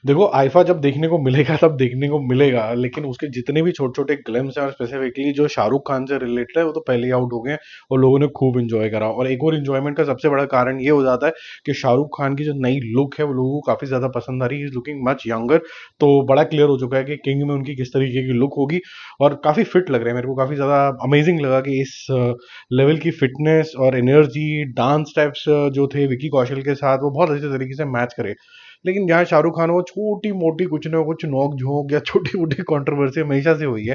देखो आईफा जब देखने को मिलेगा तब देखने को मिलेगा, लेकिन उसके जितने भी छोटे छोटे ग्लिम्स हैं और स्पेसिफिकली जो शाहरुख खान से रिलेटेड है वो तो पहले ही आउट हो गए हैं और लोगों ने खूब एंजॉय करा। और एक और एंजॉयमेंट का सबसे बड़ा कारण ये हो जाता है कि शाहरुख खान की जो नई लुक है वो लोगों को काफी ज्यादा पसंद आ रही है। Is looking much younger. तो बड़ा क्लियर हो चुका है कि किंग में उनकी किस तरीके की लुक होगी और काफी फिट लग रहे हैं। मेरे को काफी ज्यादा अमेजिंग लगा कि इस लेवल की फिटनेस और एनर्जी डांस स्टेप्स जो थे विकी कौशल के साथ वो बहुत अच्छे तरीके से मैच करे। लेकिन यहाँ शाहरुख खान वो छोटी मोटी कुछ ना कुछ नोक झोंक या छोटी मोटी कंट्रोवर्सी हमेशा से हुई है।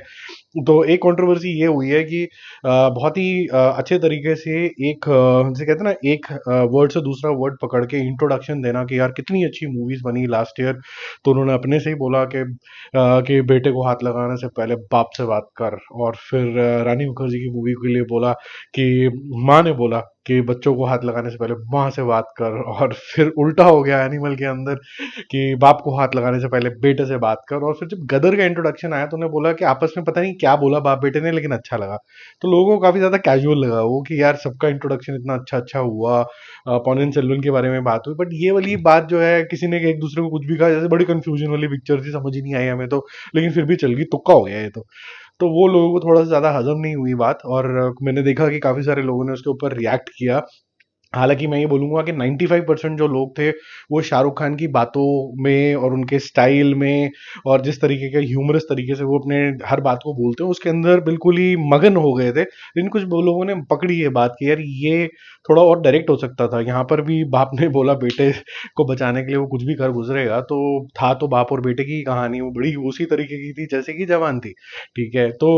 तो एक कंट्रोवर्सी ये हुई है कि बहुत ही अच्छे तरीके से एक जिसे कहते हैं ना एक वर्ड से दूसरा वर्ड पकड़ के इंट्रोडक्शन देना कि यार कितनी अच्छी मूवीज बनी लास्ट ईयर। तो उन्होंने अपने से ही बोला कि बेटे को हाथ लगाने से पहले बाप से बात कर। और फिर रानी मुखर्जी की मूवी के लिए बोला कि माँ ने बोला कि बच्चों को हाथ लगाने से पहले माँ से बात कर। और फिर उल्टा हो गया एनिमल के अंदर कि बाप को हाथ लगाने से पहले बेटे से बात कर। और फिर जब गदर का इंट्रोडक्शन आया तो उन्होंने बोला कि आपस में पता नहीं क्या बोला बाप बेटे ने, लेकिन अच्छा लगा। तो लोगों को काफी ज्यादा कैजुअल लगा वो कि यार सबका इंट्रोडक्शन इतना अच्छा अच्छा हुआ। पॉनियन सेल्वन के बारे में बात हुई, बट ये वाली बात जो है किसी ने एक दूसरे को कुछ भी कहा, जैसे बड़ी कंफ्यूजन वाली पिक्चर थी, समझ ही नहीं आई हमें तो। लेकिन फिर भी चल गई, तुक्का हो गया ये तो वो लोगों को थोड़ा सा ज्यादा हजम नहीं हुई बात। और मैंने देखा कि काफी सारे लोगों ने उसके ऊपर रिएक्ट किया। हालांकि मैं ये बोलूंगा कि 95% जो लोग थे वो शाहरुख खान की बातों में और उनके स्टाइल में और जिस तरीके के ह्यूमरस तरीके से वो अपने हर बात को बोलते हैं उसके अंदर बिल्कुल ही मगन हो गए थे। लेकिन कुछ लोगों ने पकड़ी ये बात कि यार ये थोड़ा और डायरेक्ट हो सकता था। यहाँ पर भी बाप ने बोला बेटे को बचाने के लिए वो कुछ भी कर गुजरेगा, तो था तो बाप और बेटे की कहानी वो बड़ी उसी तरीके की थी जैसे कि जवान थी। ठीक है, तो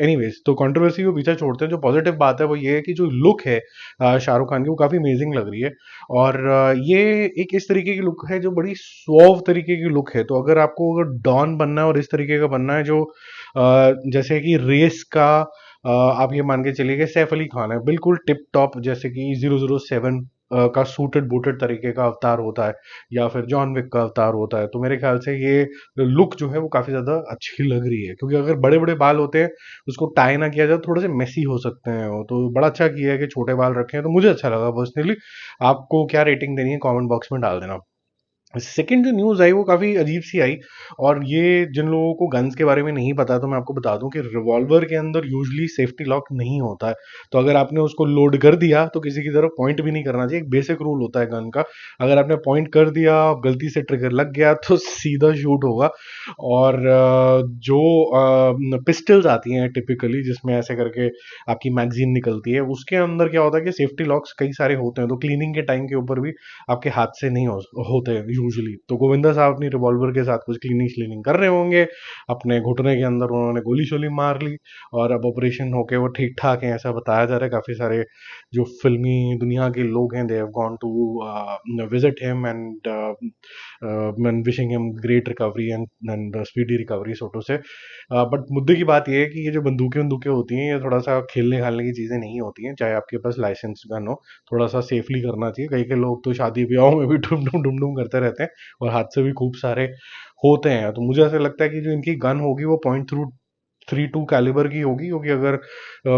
एनीवेज तो कंट्रोवर्सी को पीछे छोड़ते हैं। जो पॉजिटिव बात है वो ये है कि जो लुक है शाहरुख खान की वो काफी अमेजिंग लग रही है। और ये एक इस तरीके की लुक है जो बड़ी सुऑव तरीके की लुक है। तो अगर आपको अगर डॉन बनना है और इस तरीके का बनना है जो जैसे कि रेस का आप ये मान के चलिए कि सैफ अली खान है बिल्कुल टिप टॉप, जैसे कि 007 का सूटेड बूटेड तरीके का अवतार होता है या फिर जॉन विक का अवतार होता है। तो मेरे ख्याल से ये लुक जो है वो काफी ज्यादा अच्छी लग रही है, क्योंकि अगर बड़े बड़े बाल होते हैं उसको टाई ना किया जाए तो थोड़े से मेसी हो सकते हैं वो। तो बड़ा अच्छा किया है कि छोटे बाल रखे हैं, तो मुझे अच्छा लगा पर्सनली। आपको क्या रेटिंग देनी है कमेंट बॉक्स में डाल देना। सेकंड जो न्यूज आई वो काफी अजीब सी आई। और ये जिन लोगों को गन्स के बारे में नहीं पता तो मैं आपको बता दूं कि रिवॉल्वर के अंदर यूजली सेफ्टी लॉक नहीं होता है। तो अगर आपने उसको लोड कर दिया तो किसी की तरफ पॉइंट भी नहीं करना चाहिए। एक बेसिक रूल होता है गन का। अगर आपने पॉइंट कर दिया, गलती से ट्रिगर लग गया तो सीधा शूट होगा। और जो पिस्टल्स आती हैं टिपिकली जिसमें ऐसे करके आपकी मैगजीन निकलती है, उसके अंदर क्या होता है कि सेफ्टी लॉक्स कई सारे होते हैं। तो क्लीनिंग के टाइम के ऊपर भी आपके हाथ से नहीं होते हैं यूजुअली। तो गोविंदा साहब अपनी रिवॉल्वर के साथ कुछ क्लीनिंग श्लीनिंग कर रहे होंगे, अपने घुटने के अंदर उन्होंने गोली शोली मार ली और अब ऑपरेशन होके वो ठीक ठाक है ऐसा बताया जा रहा है। काफी सारे जो फिल्मी दुनिया के लोग हैं they have gone to visit him and मैं wishing him great recovery and speedy recovery सोटो से। बट मुद्दे की बात यह है कि ये जो बंदूकें बंदूकें होती हैं ये थोड़ा सा खेलने खालने की चीजें नहीं होती हैं, चाहे आपके पास लाइसेंस गन हो। थोड़ा सा सेफली करना चाहिए। कई के लोग तो शादी ब्याहों में भी डुम डुम करते रहते हैं और हादसे भी खूब सारे होते हैं। तो मुझे ऐसा लगता है कि जो इनकी गन होगी वो 0.32 कैलिबर की होगी, क्योंकि अगर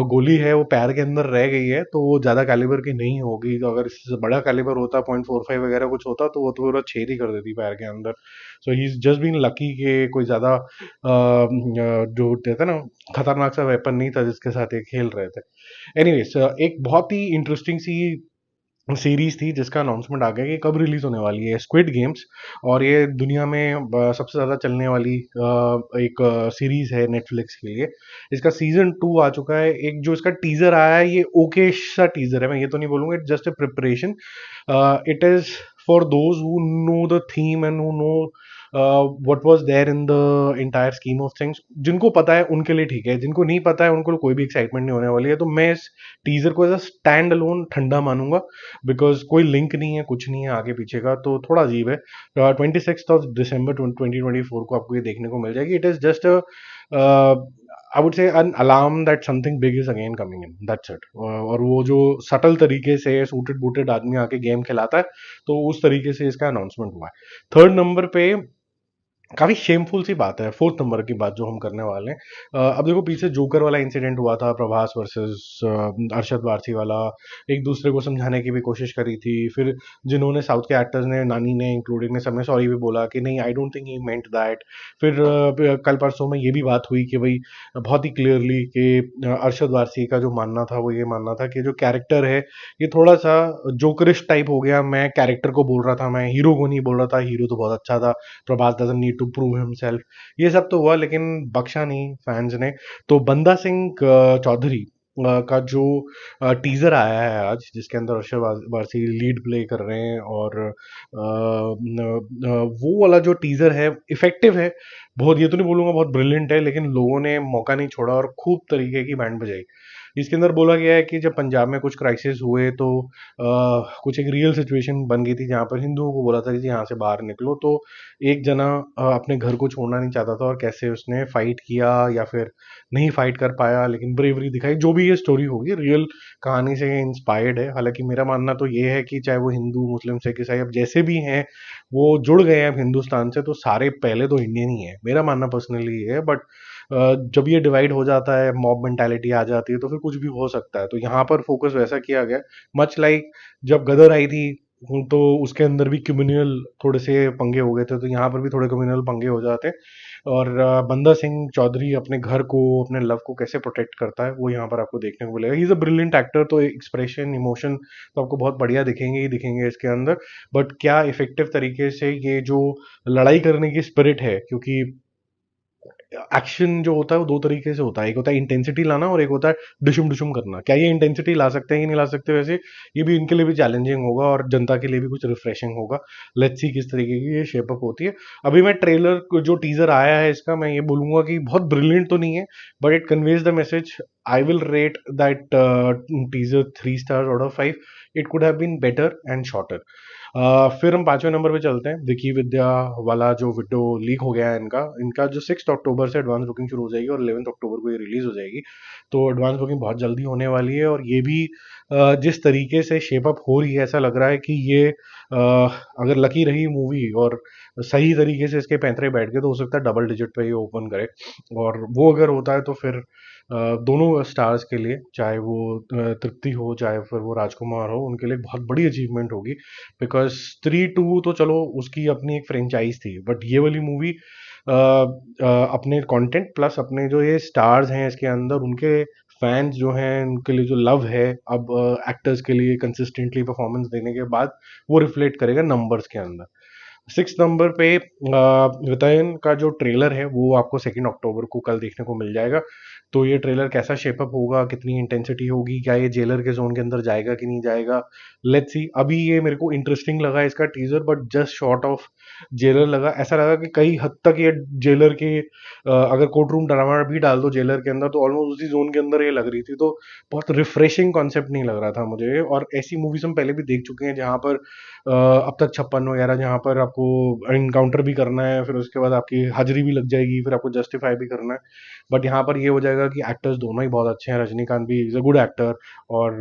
गोली है वो पैर के अंदर रह गई है तो वो ज्यादा कैलिबर की नहीं होगी। तो अगर इससे बड़ा कैलिबर होता 0.45 वगैरह कुछ होता तो वो तो पूरा छेद ही कर देती पैर के अंदर। So he is just been lucky कि कोई ज्यादा जो कहते हैं ना खतरनाक सा वेपन नहीं था जिसके साथ ये खेल रहे थे। एनीवेज एक बहुत ही इंटरेस्टिंग सी सीरीज थी जिसका अनाउंसमेंट आ गया कि कब रिलीज होने वाली है, स्क्विड गेम्स। और ये दुनिया में सबसे ज्यादा चलने वाली एक सीरीज है नेटफ्लिक्स के लिए। इसका सीजन 2 आ चुका है। एक जो इसका टीजर आया है ये ओके सा टीजर है, मैं ये तो नहीं बोलूंगा it just a preparation. It is for those who know the theme and who know what was there in the entire scheme of things. जिनको पता है उनके लिए ठीक है, जिनको नहीं पता है उनको कोई भी एक्साइटमेंट नहीं होने वाली है। तो मैं इस टीजर को एज अ स्टैंड अलोन ठंडा मानूंगा, बिकॉज कोई लिंक नहीं है, कुछ नहीं है आगे पीछे का। तो थोड़ा अजीब है। 26 दिसंबर 2024 को आपको ये देखने को मिल जाएगी। It is just I would say an alarm that something big is again coming in, that's it. और वो जो सटल तरीके से सूटेड बूटेड आदमी आके गेम खिलाता है तो उस तरीके से इसका अनाउंसमेंट हुआ है। थर्ड नंबर पे काफ़ी शेमफुल सी बात है। फोर्थ नंबर की बात जो हम करने वाले हैं, अब देखो पीछे जोकर वाला इंसिडेंट हुआ था, प्रभास वर्सेस अरशद वारसी वाला। एक दूसरे को समझाने की भी कोशिश करी थी, फिर जिन्होंने साउथ के एक्टर्स ने, नानी ने इंक्लूडिंग, ने सबने सॉरी भी बोला कि नहीं, I don't think he meant that. फिर कल परसों में ये भी बात हुई कि भाई बहुत ही क्लियरली कि अरशद वारसी का जो मानना था वो ये मानना था कि जो कैरेक्टर है ये थोड़ा सा जोकरिश टाइप हो गया। मैं कैरेक्टर को बोल रहा था, मैं हीरो को नहीं बोल रहा था, हीरो तो बहुत अच्छा था, Prabhas doesn't need to prove himself. ये सब तो हुआ, लेकिन बख्शा नहीं फैंस ने। तो बंदा सिंह चौधरी का जो टीजर आया है आज, जिसके अंदर अरशद वारसी लीड प्ले कर रहे हैं, और वो वाला जो टीजर है इफेक्टिव है बहुत। ये तो नहीं बोलूंगा बहुत ब्रिलियंट है, लेकिन लोगों ने मौका नहीं छोड़ा और खूब तरीके की बैंड बजाई। इसके अंदर बोला गया है कि जब पंजाब में कुछ क्राइसिस हुए तो कुछ एक रियल सिचुएशन बन गई थी जहाँ पर हिंदुओं को बोला था कि यहाँ से बाहर निकलो। तो एक जना अपने घर को छोड़ना नहीं चाहता था, और कैसे उसने फाइट किया या फिर नहीं फाइट कर पाया, लेकिन ब्रेवरी दिखाई। जो भी ये स्टोरी होगी रियल कहानी से इंस्पायर्ड है। हालांकि मेरा मानना तो ये है कि चाहे वो हिंदू, मुस्लिम, सिख, ईसाई, अब जैसे भी हैं, वो जुड़ गए हैं अब हिंदुस्तान से, तो सारे पहले तो इंडियन ही है। मेरा मानना पर्सनली ये है। बट जब ये डिवाइड हो जाता है, मॉब मेंटालिटी आ जाती है, तो फिर कुछ भी हो सकता है। तो यहाँ पर फोकस वैसा किया गया, मच लाइक जब गदर आई थी, तो उसके अंदर भी कम्युनल थोड़े से पंगे हो गए थे, तो यहाँ पर भी थोड़े कम्युनल पंगे हो जाते हैं। और बंदा सिंह चौधरी अपने घर को, अपने लव को कैसे प्रोटेक्ट करता है, वो यहाँ पर आपको देखने को मिलेगा। He is a brilliant actor, तो एक्सप्रेशन, इमोशन तो आपको बहुत बढ़िया दिखेंगे ही दिखेंगे इसके अंदर। बट क्या इफेक्टिव तरीके से ये जो लड़ाई करने की स्पिरिट है, क्योंकि एक्शन जो होता है वो दो तरीके से होता है, एक होता है इंटेंसिटी लाना और एक होता है डिशुम डिशुम करना। क्या ये इंटेंसिटी ला सकते हैं कि नहीं ला सकते, वैसे ये भी इनके लिए भी चैलेंजिंग होगा और जनता के लिए भी कुछ रिफ्रेशिंग होगा। लेट्स सी किस तरीके की ये शेप अप होती है। अभी मैं ट्रेलर जो टीजर आया है इसका, मैं ये बोलूंगा कि बहुत ब्रिलियंट तो नहीं है, but it conveys the message. I will rate that teaser 3 stars out of 5। It could have been better and shorter. फिर हम पांचवें नंबर पे चलते हैं। विकी विद्या वाला जो वीडियो लीक हो गया है इनका, जो 6 अक्टूबर से एडवांस बुकिंग शुरू हो जाएगी और 11 अक्टूबर को ये रिलीज हो जाएगी। तो एडवांस बुकिंग बहुत जल्दी होने वाली है, और ये भी जिस तरीके से शेप अप हो रही है, ऐसा लग रहा है कि ये अगर लकी रही मूवी और सही तरीके से इसके पैंतरे बैठ गए, तो हो सकता है डबल डिजिट पे ये ओपन करे। और वो अगर होता है तो फिर दोनों स्टार्स के लिए, चाहे वो तृप्ति हो चाहे फिर वो राजकुमार हो, उनके लिए बहुत बड़ी अचीवमेंट होगी। बिकॉज स्त्री टू तो चलो उसकी अपनी एक फ्रेंचाइज थी, बट ये वाली मूवी अपने कंटेंट प्लस अपने जो ये स्टार्स हैं इसके अंदर, उनके फैंस जो हैं, उनके लिए जो लव है अब एक्टर्स के लिए कंसिस्टेंटली परफॉर्मेंस देने के बाद, वो रिफ्लेक्ट करेगा नंबर्स के अंदर। 6 नंबर पे वितयन का जो ट्रेलर है वो आपको 2 अक्टूबर को कल देखने को मिल जाएगा। तो ये ट्रेलर कैसा शेपअप होगा, कितनी इंटेंसिटी होगी, क्या ये जेलर के जोन के अंदर जाएगा कि नहीं जाएगा, लेट्स सी। अभी ये मेरे को इंटरेस्टिंग लगा इसका teaser, but just short of jailer लगा। ऐसा लगा कि कई हद तक ये जेलर के अगर कोर्ट रूम ड्रामा भी डाल दो जेलर के अंदर, तो ऑलमोस्ट उसी जोन के अंदर ये लग रही थी। तो बहुत रिफ्रेशिंग कॉन्सेप्ट नहीं लग रहा था मुझे। और ऐसी मूवीज हम पहले भी देख चुके हैं जहां पर अब तक 56 वगैरह, जहाँ पर आपको इनकाउंटर भी करना है, फिर उसके बाद आपकी हाजिरी भी लग जाएगी, फिर आपको जस्टिफाई भी करना है। बट यहाँ पर ये हो जाएगा कि एक्टर्स दोनों ही बहुत अच्छे हैं। रजनीकांत भी इज अ गुड एक्टर, और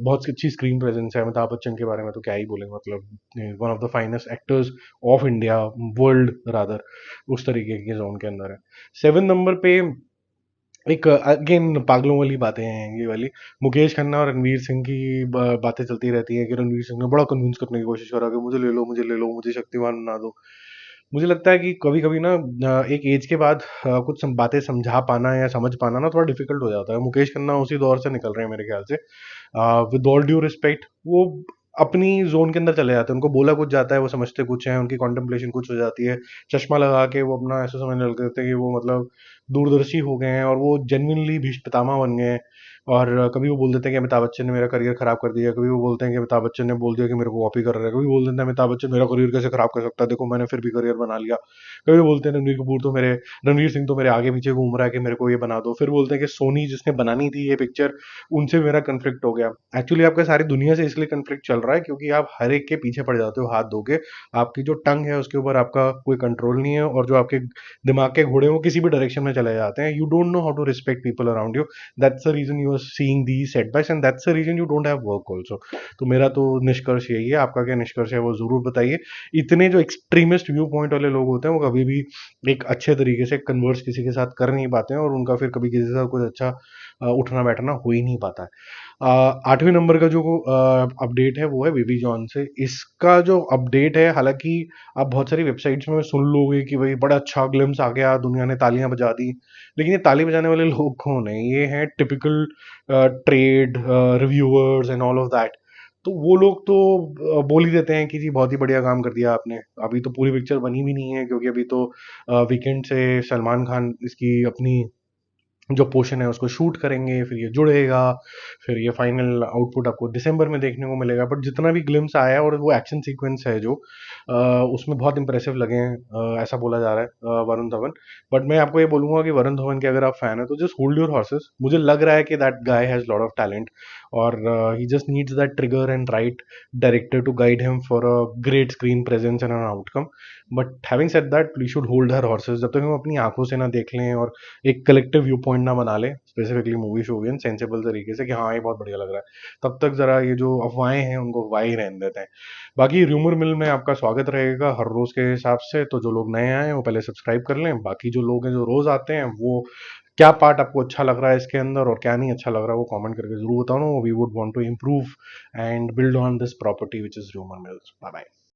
बहुत अच्छी स्क्रीन प्रेजेंस है। अमिताभ बच्चन के बारे में तो क्या ही बोलेंगे, मतलब one of the finest actors of India, world rather, उस तरीके के जोन के अंदर है। 7 नंबर पे एक अगेन पागलों वाली बातें हैं ये वाली, मुकेश खन्ना और रणवीर सिंह की बातें चलती रहती हैं कि रणवीर सिंह ने बड़ा कन्विंस करने की कोशिश करा कि मुझे ले लो, मुझे ले लो, मुझे शक्तिमान बना दो। मुझे लगता है कि कभी कभी ना एक एज के बाद कुछ बातें समझा पाना या समझ पाना ना थोड़ा डिफिकल्ट हो जाता है। मुकेश खन्ना उसी दौर से निकल रहे हैं मेरे ख्याल से। विद ऑल ड्यू रिस्पेक्ट, वो अपनी जोन के अंदर चले जाते हैं, उनको बोला कुछ जाता है, वो समझते कुछ है, उनकी कॉन्टेम्पलेशन कुछ हो जाती है। चश्मा लगा के वो अपना ऐसा समझने लग जाते हैं कि वो मतलब दूरदर्शी हो गए हैं, और वो जेन्युइनली भीष्म पितामह बन गए हैं। और कभी वो बोल देते हैं कि अमिताभ बच्चन ने मेरा करियर खराब कर दिया, कभी वो बोलते हैं कि अमिताभ बच्चन ने बोल दिया कि मेरे को कॉपी कर रहा है, कभी बोल देते हैं अमिताभ बच्चन मेरा करियर कैसे खराब कर सकता है, देखो मैंने फिर भी करियर बना लिया। कभी बोलते हैं रणवीर सिंह तो मेरे आगे पीछे घूम रहा है कि मेरे को ये बना दो। फिर बोलते हैं कि सोनी जिसने बनानी थी ये पिक्चर, उनसे मेरा कन्फ्लिक्ट हो गया। एक्चुअली आपका सारी दुनिया से इसलिए कन्फ्लिक्ट चल रहा है क्योंकि आप हर एक के पीछे पड़ जाते हो हाथ धो के। आपकी जो टंग है उसके ऊपर आपका कोई कंट्रोल नहीं है, और जो आपके दिमाग के घोड़े वो किसी भी डायरेक्शन में चले जाते हैं। You don't know how to respect people around you. That's the reason you seeing the setbacks and that's the reason you don't have work also. तो मेरा तो निष्कर्ष यही है, आपका क्या निष्कर्ष है वो ज़रूर बताइए। इतने जो एक्सट्रीमिस्ट व्यू पॉइंट वाले लोग होते हैं वो कभी भी एक अच्छे तरीके से कन्वर्स किसी के साथ कर नहीं पाते हैं, और उनका फिर कभी किसी के साथ कुछ अच्छा उठना बैठना हो ही नहीं पाता है। 8वें नंबर का जो अपडेट है वो है बेबी जॉन से। इसका जो अपडेट है, हालांकि आप बहुत सारी वेबसाइट्स में सुन लोगे कि भाई बड़ा अच्छा ग्लिम्स आ गया, दुनिया ने तालियां बजा दी, लेकिन ये ताली बजाने वाले लोग कौन है? ये हैं typical trade reviewers and all of that. तो वो लोग तो बोल ही देते हैं कि जी बहुत ही बढ़िया काम कर दिया आपने। अभी तो पूरी पिक्चर बनी भी नहीं है, क्योंकि अभी तो वीकेंड से सलमान खान इसकी अपनी जो पोर्शन है उसको शूट करेंगे, फिर ये जुड़ेगा, फिर ये फाइनल आउटपुट आपको दिसंबर में देखने को मिलेगा। बट जितना भी ग्लिम्स आया है और वो एक्शन सीक्वेंस है जो उसमें बहुत इंप्रेसिव लगे हैं, ऐसा बोला जा रहा है वरुण धवन। बट मैं आपको ये बोलूंगा कि वरुण धवन के अगर आप फैन है तो जस्ट होल्ड योर हॉर्सेस। मुझे लग रहा है कि that guy has lot of talent, और he just needs that trigger and right director to guide him for a great screen presence and an outcome. But having said that, we should hold her horses जब तक हम अपनी आंखों से ना देख लें और एक कलेक्टिव व्यू पॉइंट ना बना ले, स्पेसिफिकली मूवी शो भी सेंसेबल तरीके से कि हाँ ये बहुत बढ़िया लग रहा है, तब तक जरा ये जो अफवाहें हैं उनको अफवाह ही रहने देते हैं। बाकी र्यूमर मिल में आपका स्वागत रहेगा हर रोज के हिसाब से, तो जो लोग नए आए हैं वो पहले सब्सक्राइब कर लें। बाकी जो लोग हैं जो रोज आते हैं, वो क्या पार्ट आपको अच्छा लग रहा है इसके अंदर और क्या नहीं अच्छा लग रहा है वो कमेंट करके जरूर बताओ। We would want to improve and build on this property which is rumour mills. Bye bye.